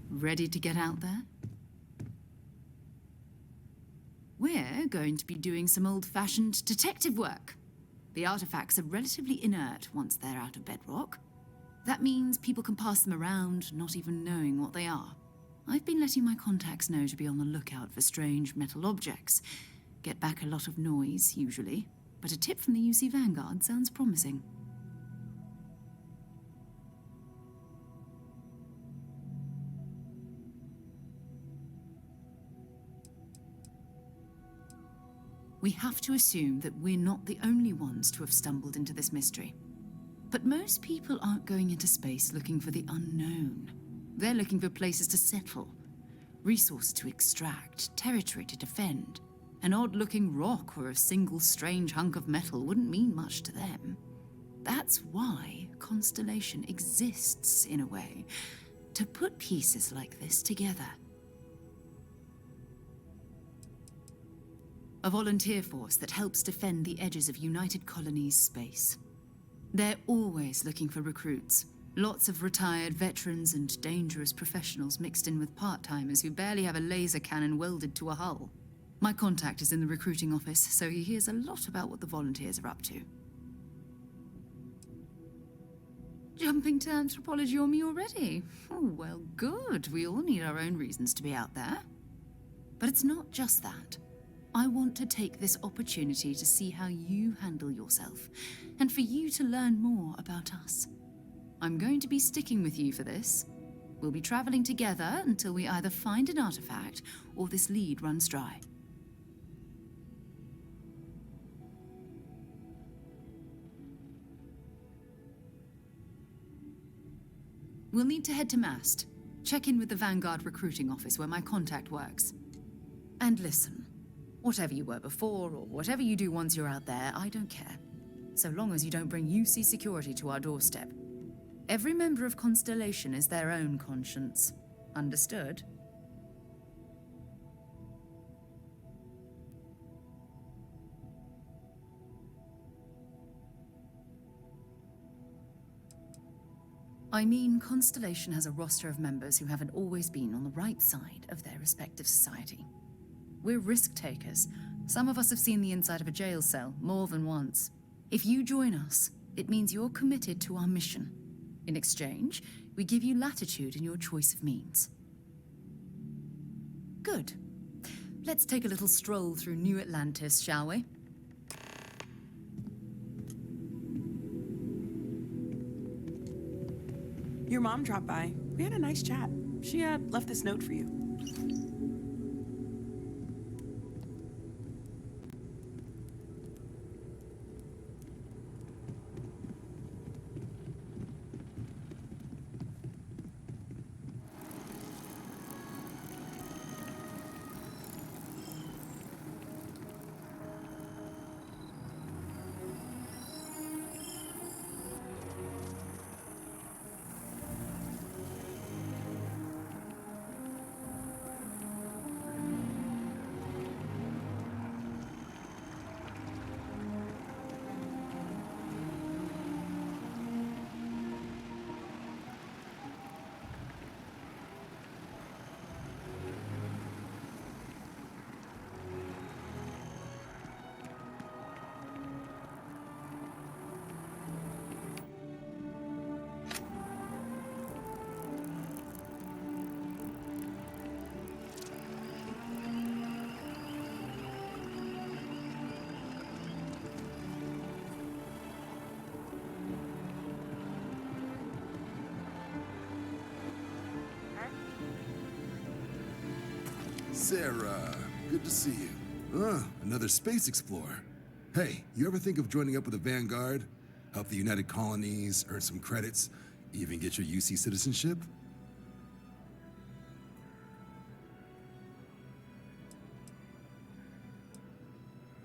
Ready to get out there? We're going to be doing some old-fashioned detective work. The artifacts are relatively inert once they're out of bedrock. That means people can pass them around, not even knowing what they are. I've been letting my contacts know to be on the lookout for strange metal objects. Get back a lot of noise, usually, but a tip from the UC Vanguard sounds promising. We have to assume that we're not the only ones to have stumbled into this mystery. But most people aren't going into space looking for the unknown. They're looking for places to settle, resources to extract, territory to defend. An odd-looking rock or a single strange hunk of metal wouldn't mean much to them. That's why Constellation exists, in a way, to put pieces like this together. A volunteer force that helps defend the edges of United Colonies space. They're always looking for recruits. Lots of retired veterans and dangerous professionals mixed in with part-timers who barely have a laser cannon welded to a hull. My contact is in the recruiting office, so he hears a lot about what the volunteers are up to. Jumping to anthropology on me already? Oh, well, good. We all need our own reasons to be out there. But it's not just that. I want to take this opportunity to see how you handle yourself, and for you to learn more about us. I'm going to be sticking with you for this. We'll be traveling together until we either find an artifact or this lead runs dry. We'll need to head to Mast. Check in with the Vanguard recruiting office where my contact works. And listen. Whatever you were before, or whatever you do once you're out there, I don't care. So long as you don't bring UC security to our doorstep. Every member of Constellation is their own conscience. Understood? I mean, Constellation has a roster of members who haven't always been on the right side of their respective society. We're risk takers. Some of us have seen the inside of a jail cell more than once. If you join us, it means you're committed to our mission. In exchange, we give you latitude in your choice of means. Good. Let's take a little stroll through New Atlantis, shall we? Your mom dropped by. We had a nice chat. She left this note for you. Sarah, good to see you. Another space explorer. Hey, you ever think of joining up with the Vanguard? Help the United Colonies, earn some credits, even get your UC citizenship?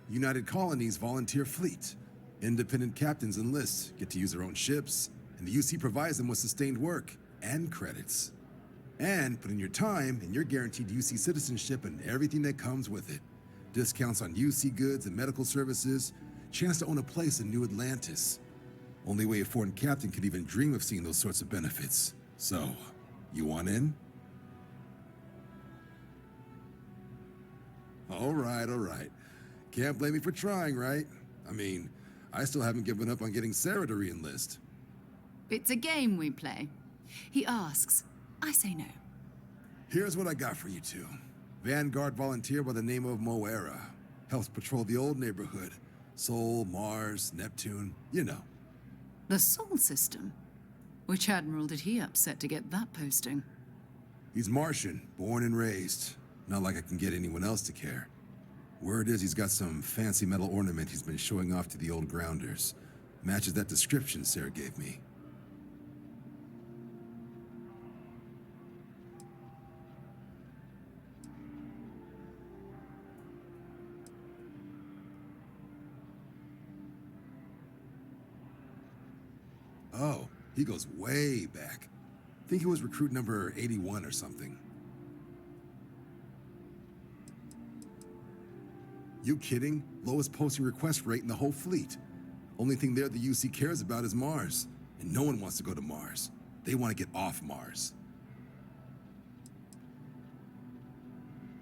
United Colonies volunteer fleet. Independent captains enlist, get to use their own ships, and the UC provides them with sustained work and credits. And put in your time, and you're guaranteed UC citizenship and everything that comes with it. Discounts on UC goods and medical services, chance to own a place in New Atlantis. Only way a foreign captain could even dream of seeing those sorts of benefits. So, you want in? All right, all right. Can't blame me for trying, right? I mean, I still haven't given up on getting Sarah to re-enlist. It's a game we play. He asks, I say no. Here's what I got for you two. Vanguard volunteer by the name of Moera. Helps patrol the old neighborhood. Sol, Mars, Neptune, you know. The Sol system? Which admiral did he upset to get that posting? He's Martian, born and raised. Not like I can get anyone else to care. Word is he's got some fancy metal ornament he's been showing off to the old grounders. Matches that description Sarah gave me. Oh, he goes way back. Think he was recruit number 81 or something. You kidding? Lowest posting request rate in the whole fleet. Only thing there the UC cares about is Mars. And no one wants to go to Mars. They want to get off Mars.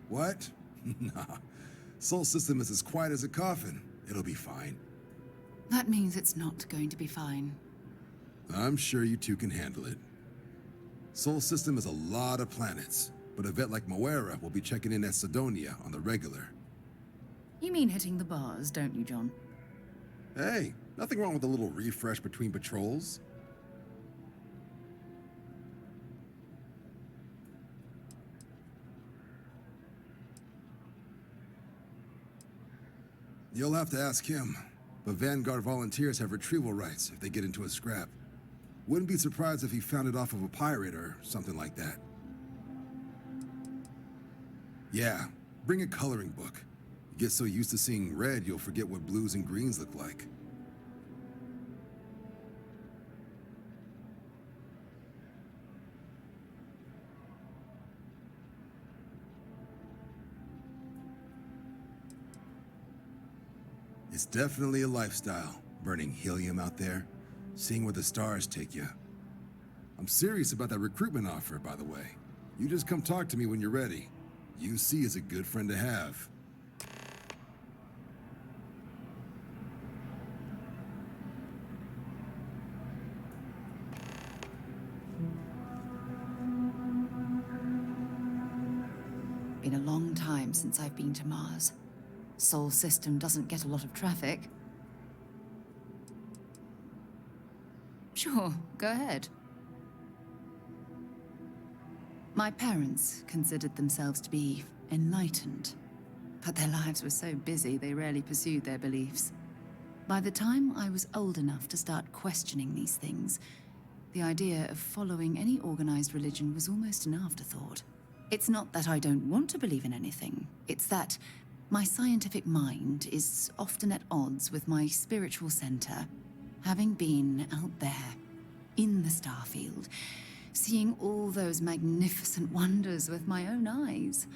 What? Nah. Sol system is as quiet as a coffin. It'll be fine. That means it's not going to be fine. I'm sure you two can handle it. Sol system is a lot of planets, but a vet like Moera will be checking in at Sidonia on the regular. You mean hitting the bars, don't you, John? Hey, nothing wrong with a little refresh between patrols. You'll have to ask him, but Vanguard volunteers have retrieval rights if they get into a scrap. Wouldn't be surprised if he found it off of a pirate or something like that. Yeah, bring a coloring book. You get so used to seeing red, you'll forget what blues and greens look like. It's definitely a lifestyle, burning helium out there, seeing where the stars take you. I'm serious about that recruitment offer, by the way. You just come talk to me when you're ready. UC is a good friend to have. Been a long time since I've been to Mars. Sol system doesn't get a lot of traffic. Sure, go ahead. My parents considered themselves to be enlightened, but their lives were so busy they rarely pursued their beliefs. By the time I was old enough to start questioning these things, the idea of following any organized religion was almost an afterthought. It's not that I don't want to believe in anything, it's that my scientific mind is often at odds with my spiritual center. Having been out there, in the Starfield, seeing all those magnificent wonders with my own eyes,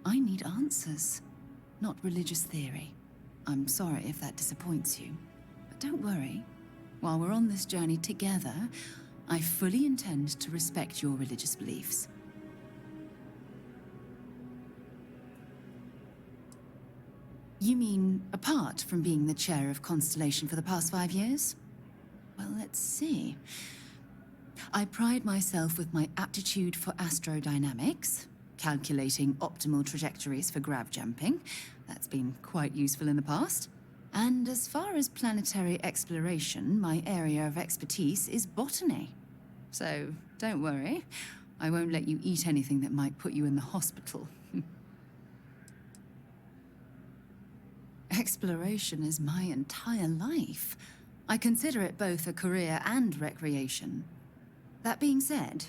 I need answers, not religious theory. I'm sorry if that disappoints you, but don't worry. While we're on this journey together, I fully intend to respect your religious beliefs. You mean apart from being the chair of Constellation for the past 5 years? Well, let's see. I pride myself with my aptitude for astrodynamics, calculating optimal trajectories for grav jumping. That's been quite useful in the past. And as far as planetary exploration, my area of expertise is botany. So don't worry, I won't let you eat anything that might put you in the hospital. Exploration is my entire life. I consider it both a career and recreation. That being said,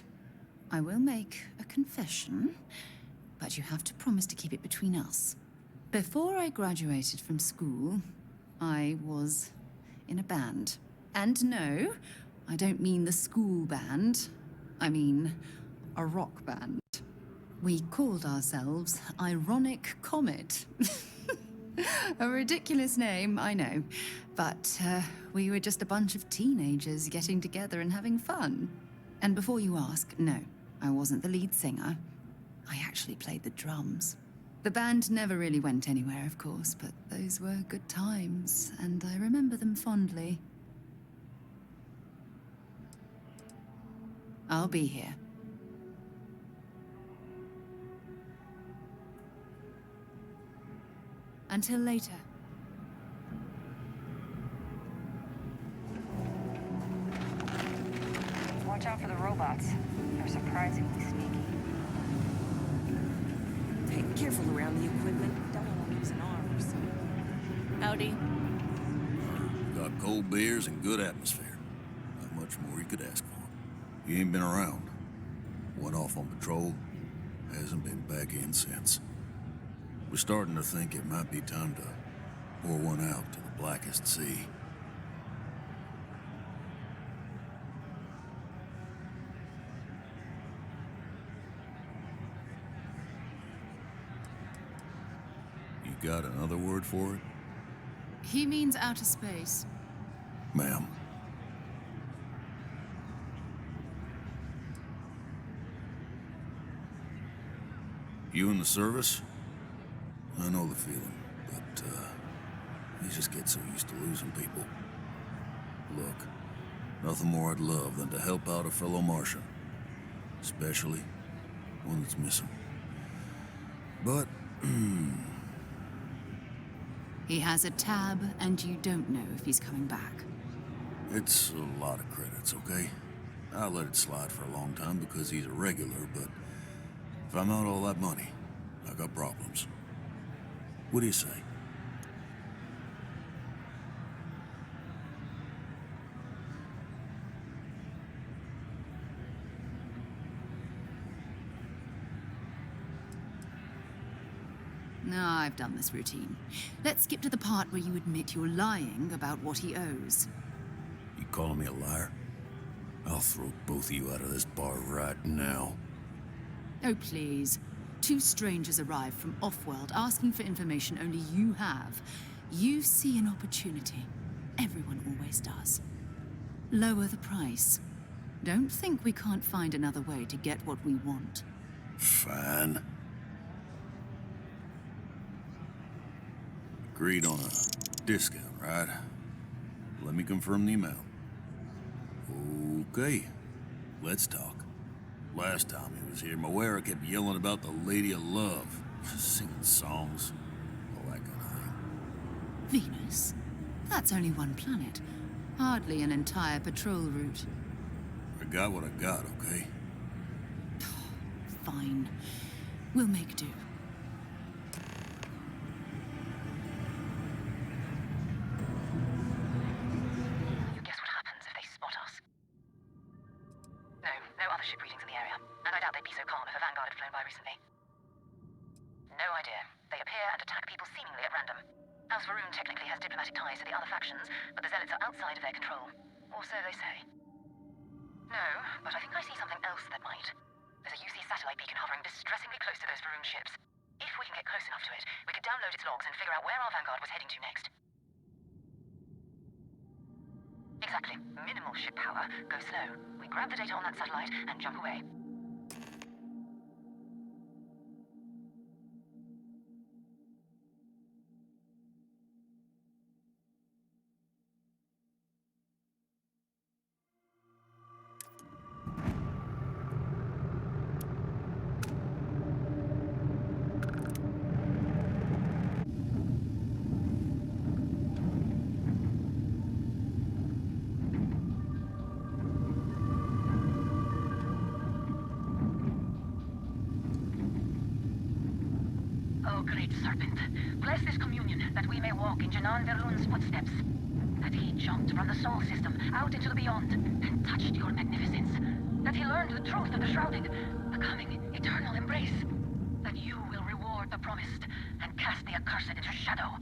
I will make a confession, but you have to promise to keep it between us. Before I graduated from school, I was in a band. And no, I don't mean the school band. I mean a rock band. We called ourselves Ironic Comet. A ridiculous name, I know. But we were just a bunch of teenagers getting together and having fun. And before you ask, no, I wasn't the lead singer. I actually played the drums. The band never really went anywhere, of course, but those were good times, and I remember them fondly. I'll be here. Until later. Watch out for the robots. They're surprisingly sneaky. Hey, careful around the equipment. Don't want to lose an arm or something. Howdy. Got cold beers and good atmosphere. Not much more you could ask for. You ain't been around. Went off on patrol. Hasn't been back in since. We're starting to think it might be time to pour one out to the blackest sea. You got another word for it? He means outer space. Ma'am. You in the service? I know the feeling, but, you just get so used to losing people. Look, nothing more I'd love than to help out a fellow Martian. Especially one that's missing. But, He has a tab, and you don't know if he's coming back. it's a lot of credits, okay? I let it slide for a long time because he's a regular, but if I'm out all that money, I got problems. What do you say? No, I've done this routine. Let's skip to the part where you admit you're lying about what he owes. You calling me a liar? I'll throw both of you out of this bar right now. Oh, please. Two strangers arrive from off-world asking for information only you have. You see an opportunity. Everyone always does. Lower the price. Don't think we can't find another way to get what we want. Fine. Agreed on a discount, right? Let me confirm the amount. Okay, let's talk. Last time he was here, Moera kept yelling about the Lady of Love, singing songs, all that kind of thing. Venus? That's only one planet. Hardly an entire patrol route. I got what I got, okay? Fine. We'll make do. You guess what happens if they spot us? No other ship readings in the area. And I doubt they'd be so calm if a Vanguard had flown by recently. No idea. They appear and attack people seemingly at random. House Varun technically has diplomatic ties to the other factions, but the Zealots are outside of their control. Or so they say. No, but I think I see something else that might. There's a UC satellite beacon hovering distressingly close to those Varun ships. If we can get close enough to it, we could download its logs and figure out where our Vanguard was heading to next. Exactly. Minimal ship power. Go slow. We grab the data on that satellite and jump away. Oh, great serpent, bless this communion that we may walk in Janan Verun's footsteps. That he jumped from the Sol system out into the beyond and touched your magnificence. That he learned the truth of the shrouding, the coming eternal embrace. That you will reward the promised and cast the accursed into shadow.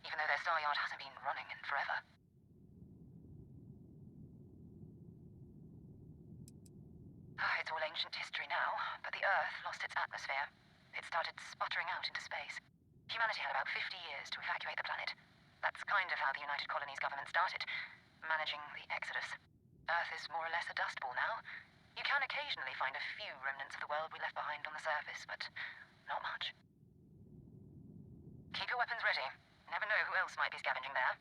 even though their star yard hasn't been running in forever. It's all ancient history now, but the Earth lost its atmosphere. It started sputtering out into space. Humanity had about 50 years to evacuate the planet. That's kind of how the United Colonies government started, managing the exodus. Earth is more or less a dust ball now. You can occasionally find a few remnants of the world we left behind on the surface, but not much. Keep your weapons ready. Never know who else might be scavenging there.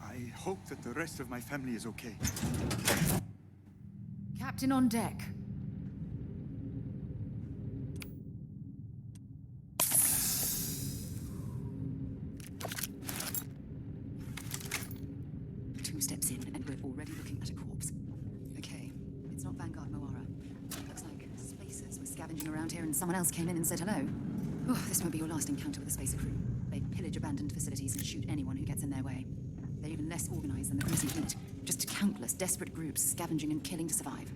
I hope that the rest of my family is okay. Captain on deck. Two steps in, and we're already looking at a corpse. Okay, it's not Vanguard Moara. Looks like spacers were scavenging around here and someone else came in and said hello. Oh, this won't be your last encounter with a spacer crew. They pillage abandoned facilities and shoot anyone who gets in their way. They're even less organized than the Crimson Fleet. Just countless desperate groups scavenging and killing to survive.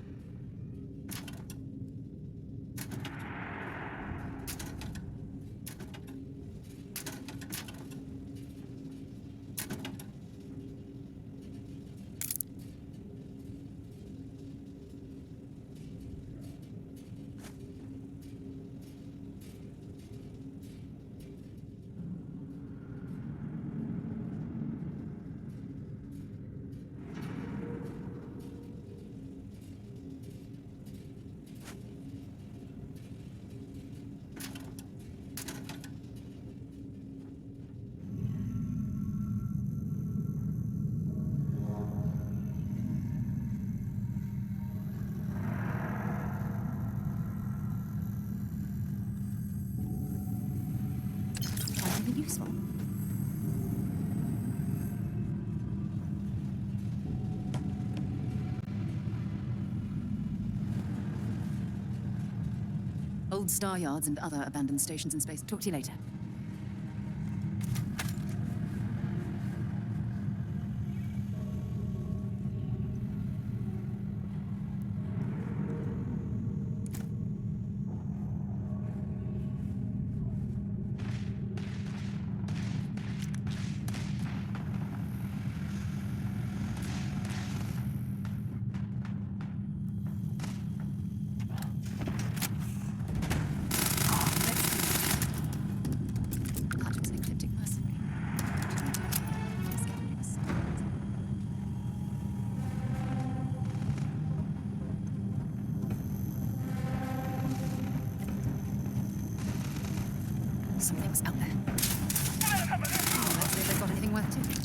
Useful. Old star yards and other abandoned stations in space. Talk to you later. Something's out there. Oh, let's see if they've got anything worth taking.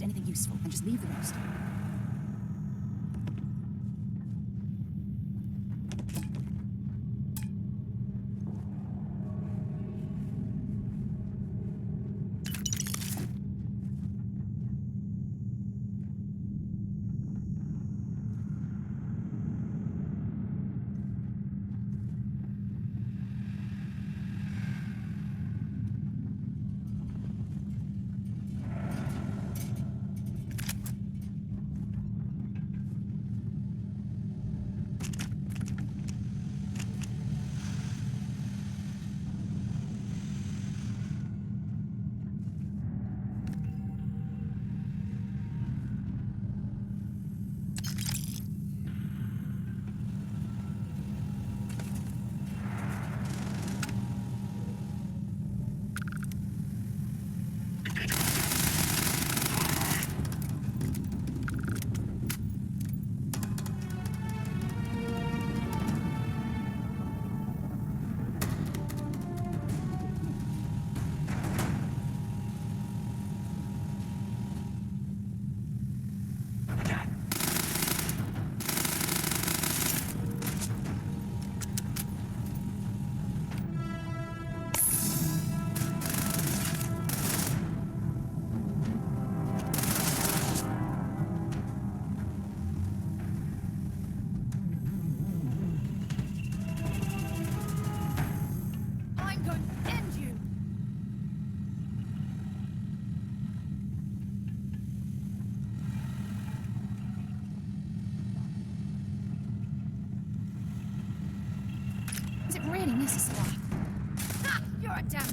find anything useful, and just leave the rest. Is it really necessary? Ha! You're a damn...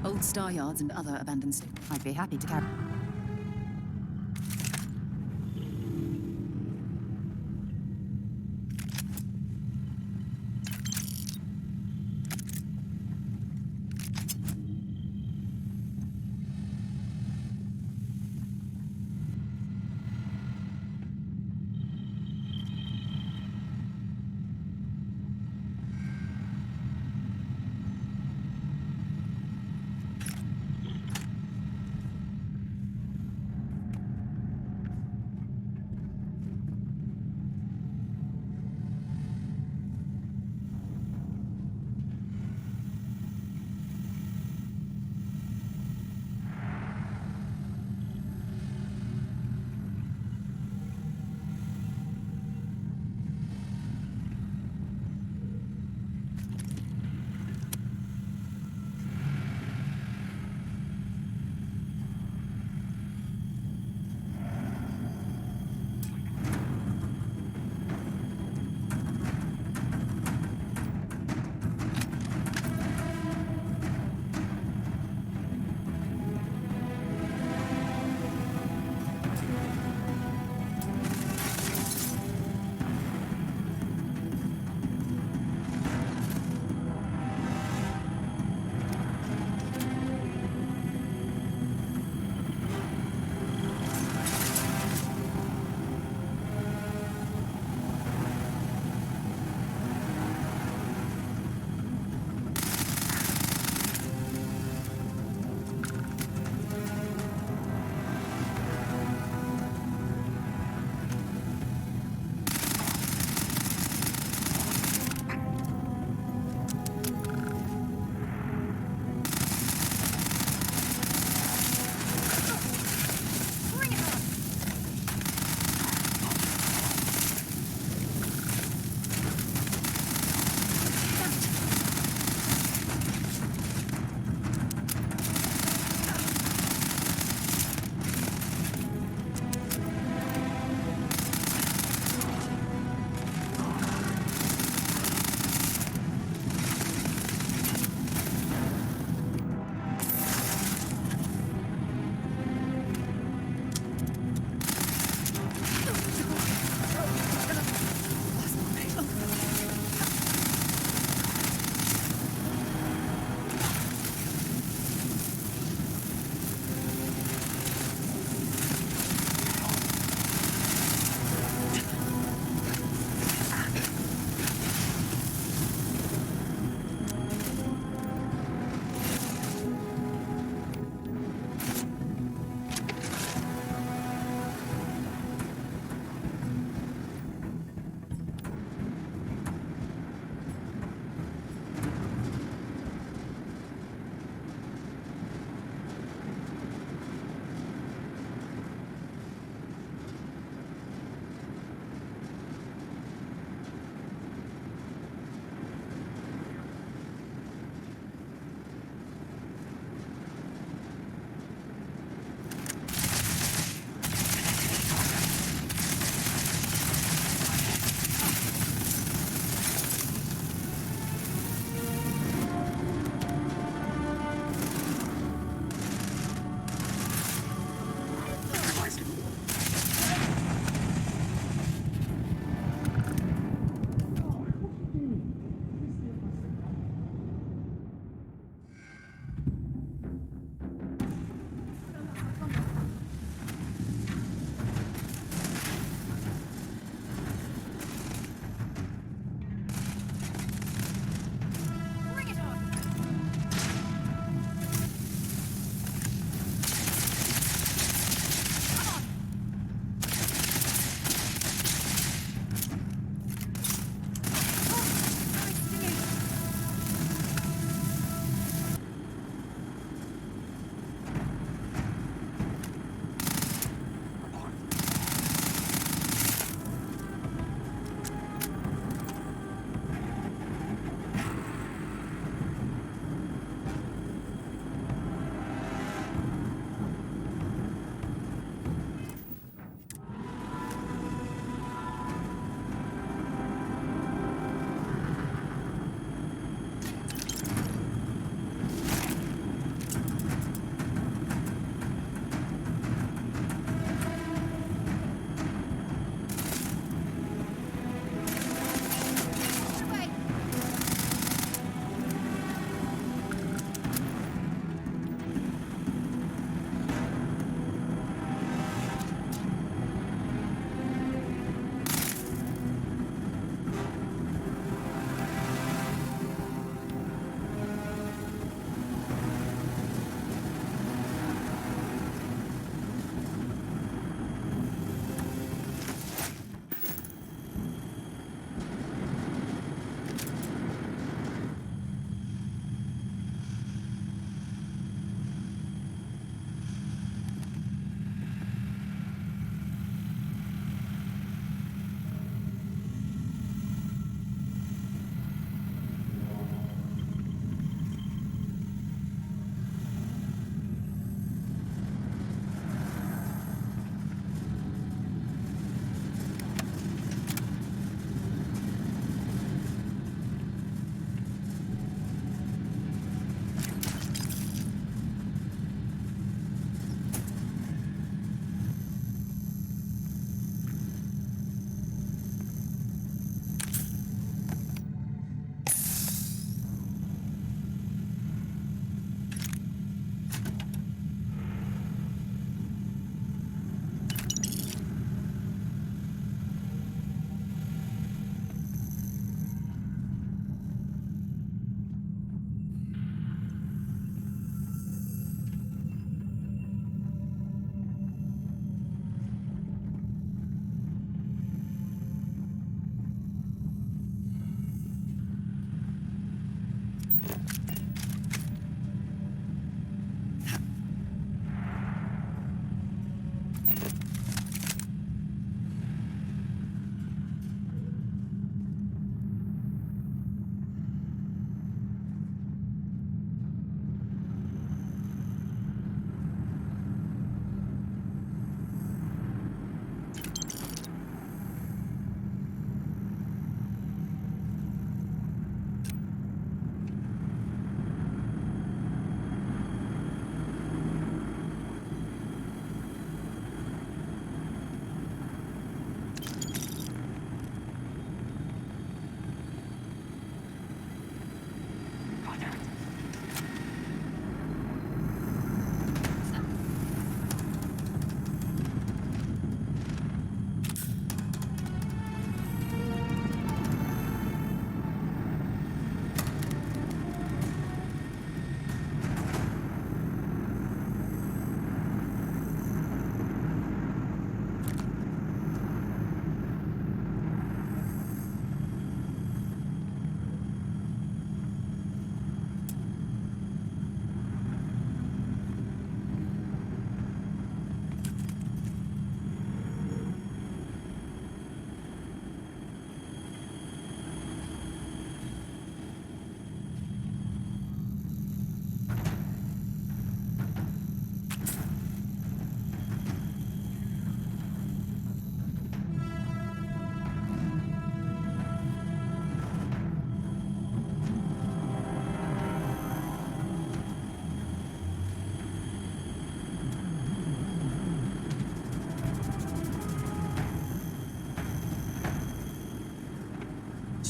Old star yards and other abandoned stations. I'd be happy to carry.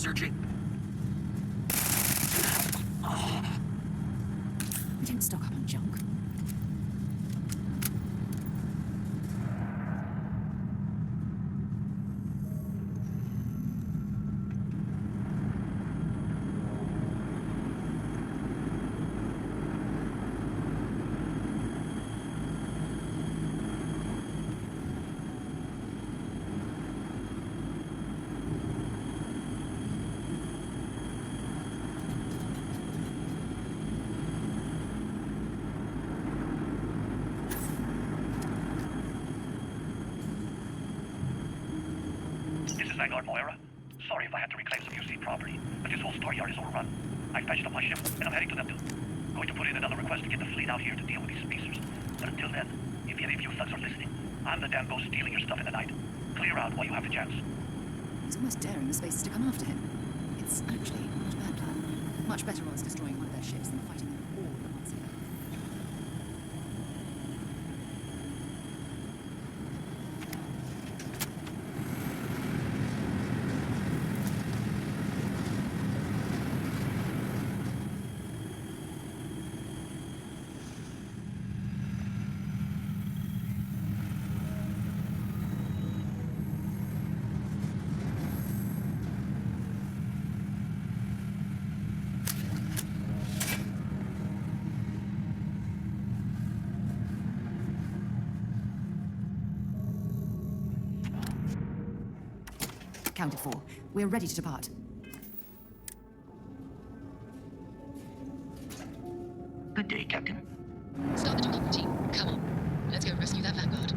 Searching. We don't stock up on junk. This is Vanguard Moira. Sorry if I had to reclaim some UC property, but this whole storeyard is overrun. I patched up my ship, and I'm heading to them too. Going to put in another request to get the fleet out here to deal with these spacers. But until then, if any of you thugs are listening, I'm the damn ghost stealing your stuff in the night. Clear out while you have the chance. It's almost daring the spacers to come after him. It's actually not a bad plan. Much better odds destroying one of their ships than fighting them all at once again. Counted for. We're ready to depart. Good day, Captain. Start the department team. Come on. Let's go rescue that Vanguard.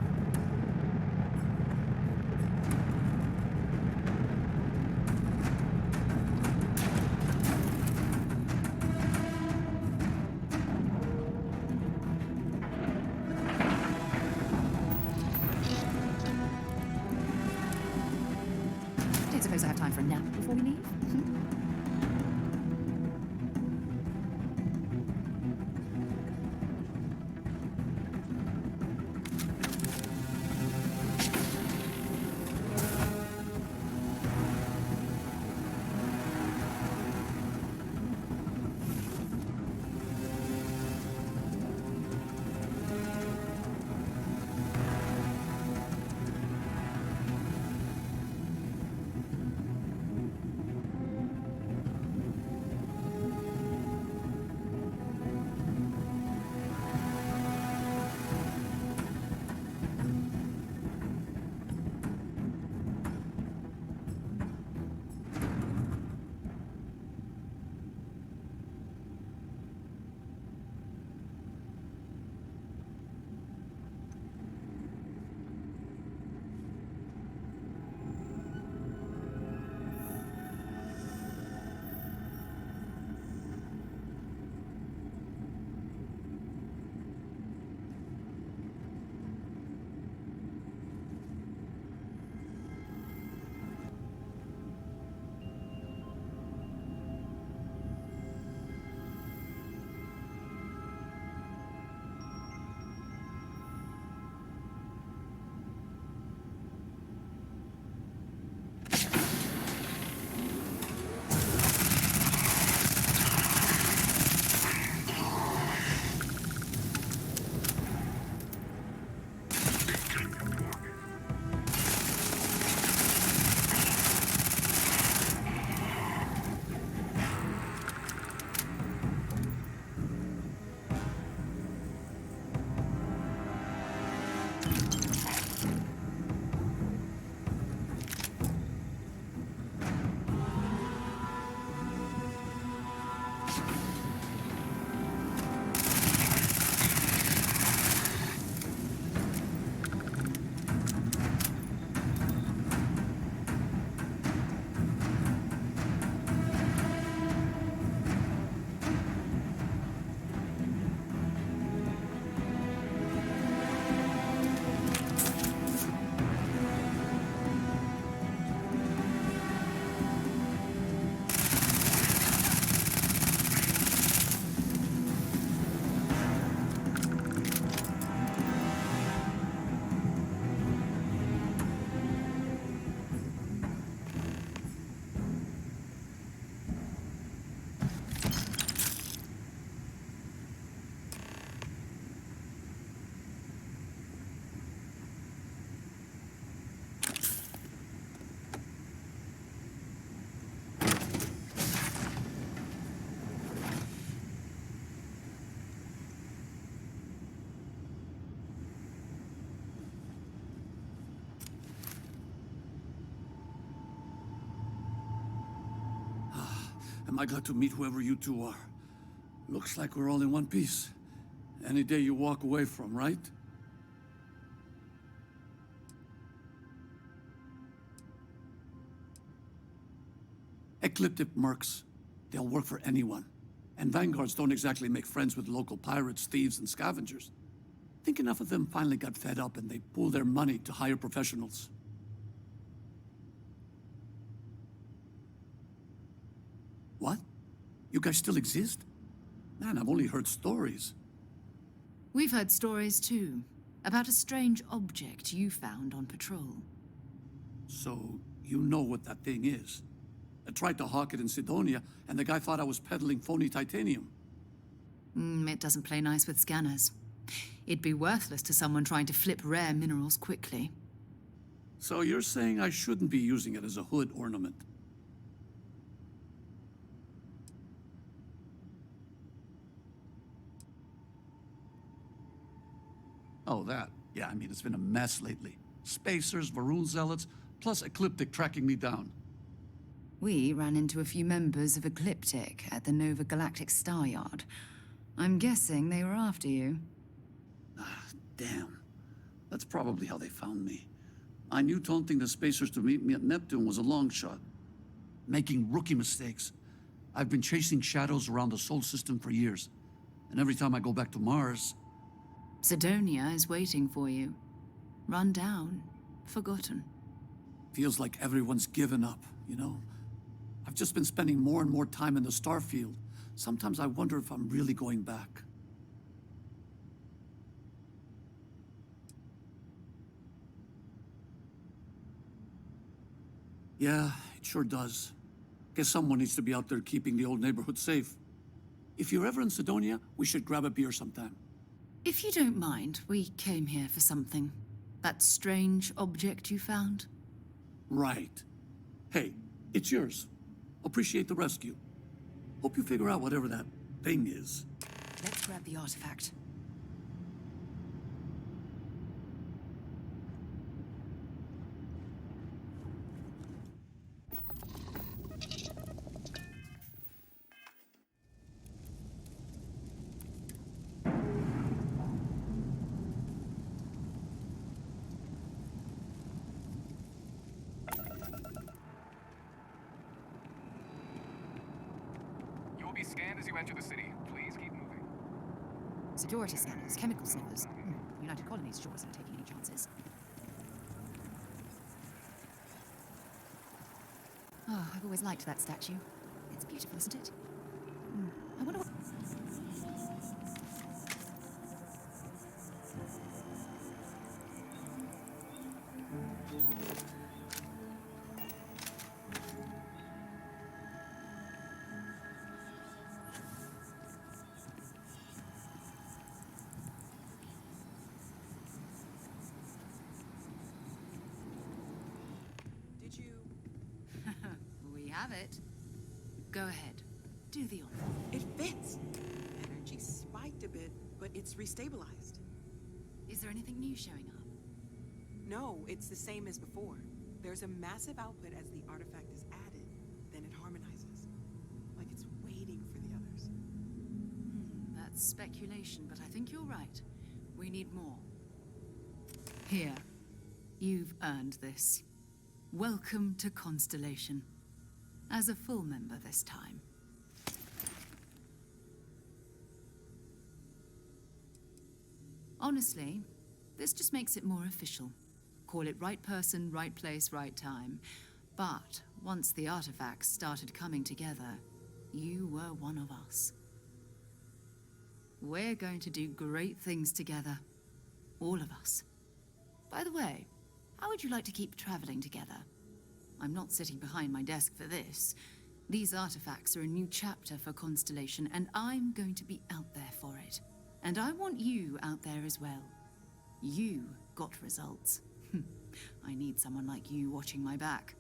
Don't suppose I have time for a nap before we leave? Am I glad to meet whoever you two are. Looks like we're all in one piece. Any day you walk away from, right? Ecliptic mercs. They'll work for anyone. And vanguards don't exactly make friends with local pirates, thieves, and scavengers. Think enough of them finally got fed up and they pooled their money to hire professionals. What? You guys still exist? Man, I've only heard stories. We've heard stories too, about a strange object you found on patrol. So, you know what that thing is? I tried to hawk it in Sidonia, and the guy thought I was peddling phony titanium. It doesn't play nice with scanners. It'd be worthless to someone trying to flip rare minerals quickly. So you're saying I shouldn't be using it as a hood ornament? Oh, that. Yeah, I mean, it's been a mess lately. Spacers, Varun zealots, plus Ecliptic tracking me down. We ran into a few members of Ecliptic at the Nova Galactic Star Yard. I'm guessing they were after you. Ah, damn. That's probably how they found me. I knew taunting the Spacers to meet me at Neptune was a long shot. Making rookie mistakes. I've been chasing shadows around the Sol system for years. And every time I go back to Mars... Sidonia is waiting for you. Run down. Forgotten. Feels like everyone's given up, you know? I've just been spending more and more time in the Starfield. Sometimes I wonder if I'm really going back. Yeah, it sure does. Guess someone needs to be out there keeping the old neighborhood safe. If you're ever in Sidonia, we should grab a beer sometime. If you don't mind, we came here for something. That strange object you found? Right. Hey, it's yours. Appreciate the rescue. Hope you figure out whatever that thing is. Let's grab the artifact. Be scanned as you enter the city. Please keep moving. Security scanners, chemical sniffers. United Colonies sure isn't taking any chances. Oh, I've always liked that statue. It's beautiful, isn't it? I wonder what... We have it. Go ahead. Do the honor. It fits. Energy spiked a bit, but it's restabilized. Is there anything new showing up? No, it's the same as before. There's a massive output as the artifact is added, then it harmonizes. Like it's waiting for the others. That's speculation, but I think you're right. We need more. Here. You've earned this. Welcome to Constellation. As a full member this time. Honestly, this just makes it more official. Call it right person, right place, right time. But once the artifacts started coming together, you were one of us. We're going to do great things together. All of us. By the way, how would you like to keep traveling together? I'm not sitting behind my desk for this. These artifacts are a new chapter for Constellation, and I'm going to be out there for it. And I want you out there as well. You got results. I need someone like you watching my back.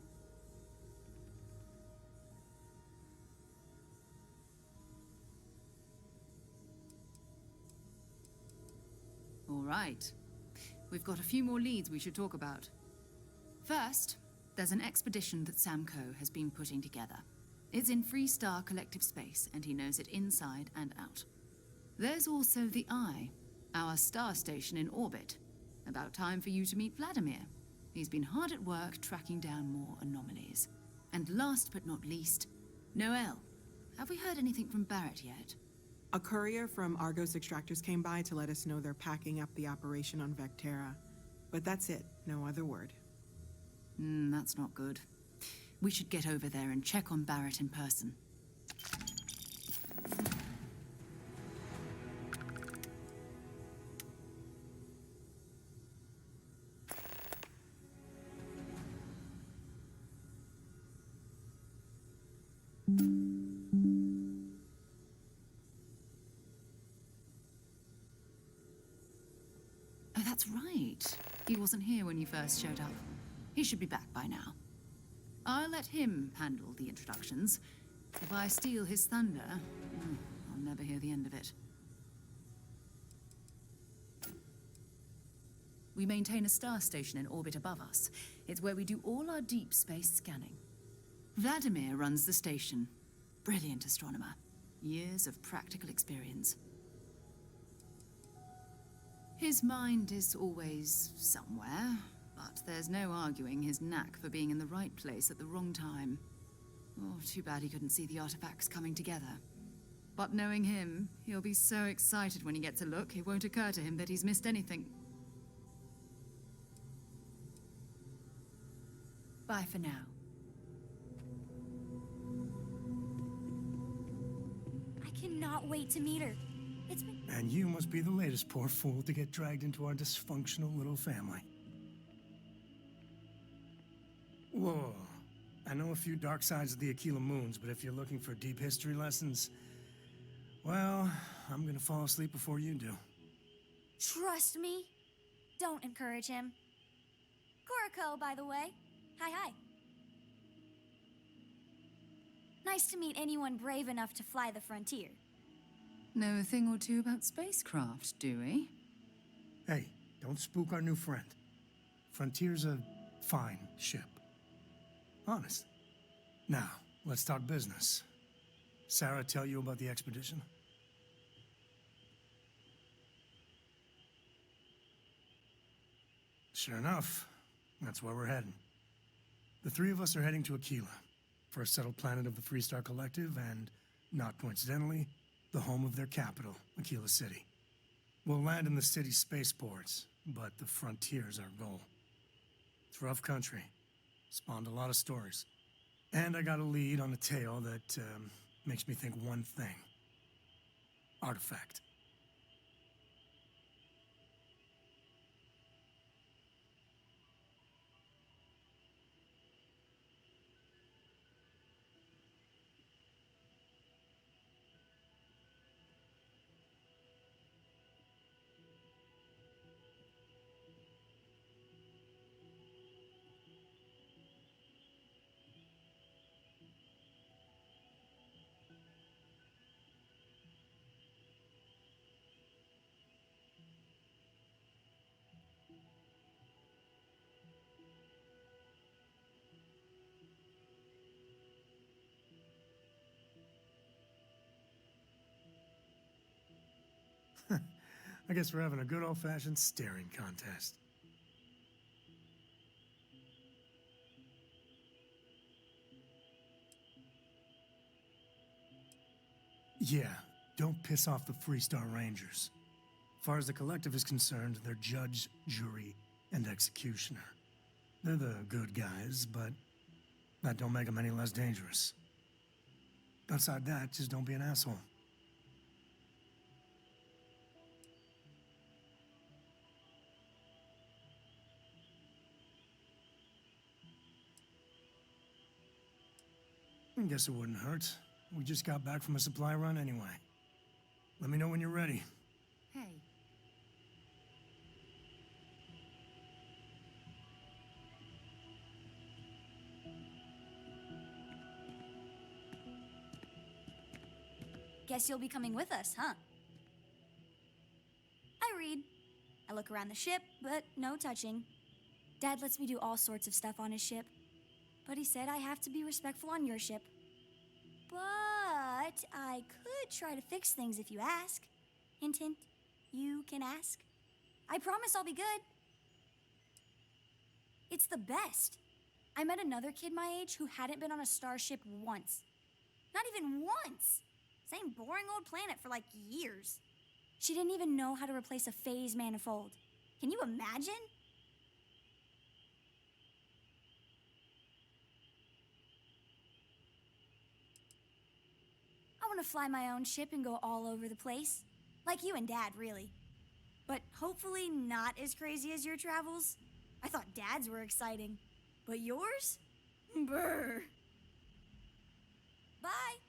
All right. We've got a few more leads we should talk about. First, there's an expedition that Samco has been putting together. It's in Freestar Collective Space, and he knows it inside and out. There's also the Eye, our star station in orbit. About time for you to meet Vladimir. He's been hard at work tracking down more anomalies. And last but not least, Noel. Have we heard anything from Barrett yet? A courier from Argos Extractors came by to let us know they're packing up the operation on Vectera. But that's it, no other word. That's not good. We should get over there and check on Barrett in person. Oh, that's right. He wasn't here when you first showed up. He should be back by now. I'll let him handle the introductions. If I steal his thunder, I'll never hear the end of it. We maintain a star station in orbit above us. It's where we do all our deep space scanning. Vladimir runs the station. Brilliant astronomer. Years of practical experience. His mind is always somewhere, but there's no arguing his knack for being in the right place at the wrong time. Oh, too bad he couldn't see the artifacts coming together. But knowing him, he'll be so excited when he gets a look, it won't occur to him that he's missed anything. Bye for now. I cannot wait to meet her. It's been... And you must be the latest poor fool to get dragged into our dysfunctional little family. Whoa. I know a few dark sides of the Aquila Moons, but if you're looking for deep history lessons, well, I'm gonna fall asleep before you do. Trust me. Don't encourage him. Koriko, by the way. Hi. Nice to meet anyone brave enough to fly the frontier. Know a thing or two about spacecraft, do we? Hey, don't spook our new friend. Frontier's a fine ship. Honest. Now, let's talk business. Sarah tell you about the expedition? Sure enough, that's where we're heading. The three of us are heading to Aquila, first settled planet of the Freestar Collective, and, not coincidentally, the home of their capital, Aquila City. We'll land in the city's spaceports, but the frontier's our goal. It's rough country. Spawned a lot of stories. And I got a lead on a tale that makes me think one thing. Artifact. I guess we're having a good old-fashioned staring contest. Yeah, don't piss off the Freestar Rangers. As far as the Collective is concerned, they're judge, jury, and executioner. They're the good guys, but that don't make them any less dangerous. Outside that, just don't be an asshole. I guess it wouldn't hurt. We just got back from a supply run anyway. Let me know when you're ready. Hey. Guess you'll be coming with us, huh? I read. I look around the ship, but no touching. Dad lets me do all sorts of stuff on his ship. But he said I have to be respectful on your ship. But I could try to fix things if you ask. Hint, hint, you can ask. I promise I'll be good. It's the best. I met another kid my age who hadn't been on a starship once. Not even once. Same boring old planet for like years. She didn't even know how to replace a phase manifold. Can you imagine? I want to fly my own ship and go all over the place. Like you and Dad, really. But hopefully not as crazy as your travels. I thought Dad's were exciting. But yours? Brr. Bye.